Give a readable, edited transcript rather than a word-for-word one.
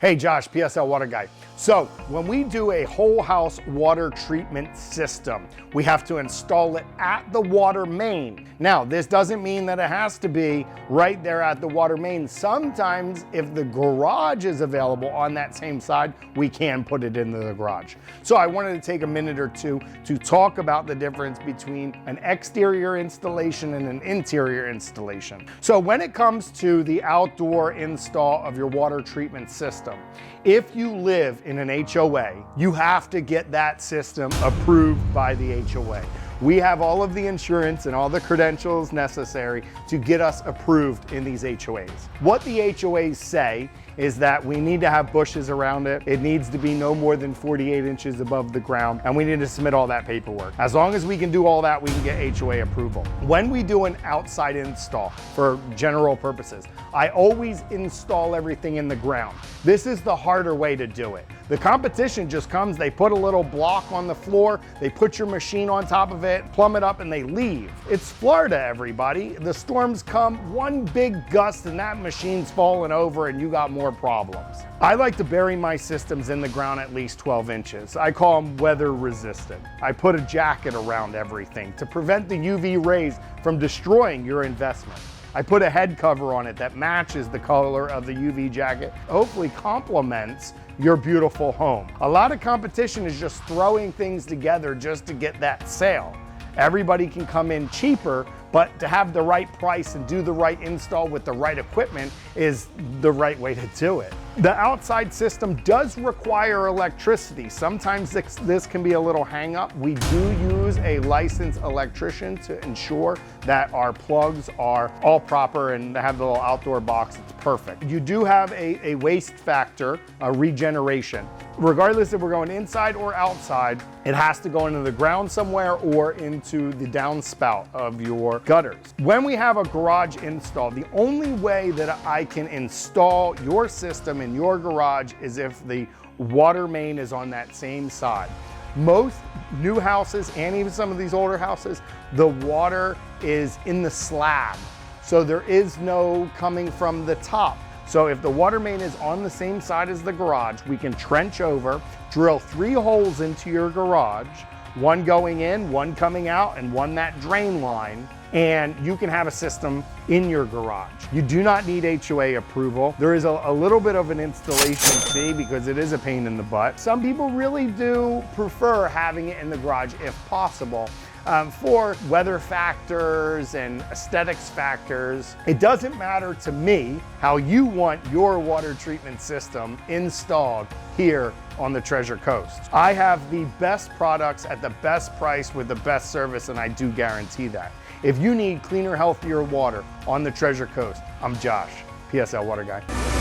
Hey Josh, PSL Water Guy. So when we do a whole house water treatment system, we have to install it at the water main. Now, this doesn't mean that it has to be right there at the water main. Sometimes if the garage is available on that same side, we can put it into the garage. So I wanted to take a minute or two to talk about the difference between an exterior installation and an interior installation. So when it comes to the outdoor install of your water treatment system, if you live in an HOA, you have to get that system approved by the HOA. We have all of the insurance and all the credentials necessary to get us approved in these HOAs. What the HOAs say is that we need to have bushes around it. It needs to be no more than 48 inches above the ground, and we need to submit all that paperwork. As long as we can do all that, we can get HOA approval. When we do an outside install for general purposes, I always install everything in the ground. This is the harder way to do it. The competition just comes, they put a little block on the floor, they put your machine on top of it, plumb it up, and they leave. It's Florida, everybody. The storms come, one big gust and that machine's falling over and you got more problems. I like to bury my systems in the ground at least 12 inches. I call them weather resistant. I put a jacket around everything to prevent the UV rays from destroying your investment. I put a head cover on it that matches the color of the UV jacket, hopefully complements your beautiful home. A lot of competition is just throwing things together just to get that sale. Everybody can come in cheaper, but to have the right price and do the right install with the right equipment is the right way to do it. The outside system does require electricity. Sometimes this can be a little hang up. We do use a licensed electrician to ensure that our plugs are all proper and have the little outdoor box. It's perfect. You do have a waste factor, a regeneration. Regardless if we're going inside or outside, it has to go into the ground somewhere or into the downspout of your gutters. When we have a garage install, the only way that I can install your system in your garage is if the water main is on that same side. Most new houses and even some of these older houses, the water is in the slab. So there is no coming from the top. So if the water main is on the same side as the garage, we can trench over, drill 3 holes into your garage, one going in, one coming out, and one that drain line, and you can have a system in your garage. You do not need HOA approval. There is a little bit of an installation fee because it is a pain in the butt. Some people really do prefer having it in the garage if possible. For weather factors and aesthetics factors, it doesn't matter to me how you want your water treatment system installed here on the Treasure Coast. I have the best products at the best price with the best service, and I do guarantee that. If you need cleaner, healthier water on the Treasure Coast, I'm Josh, PSL Water Guy.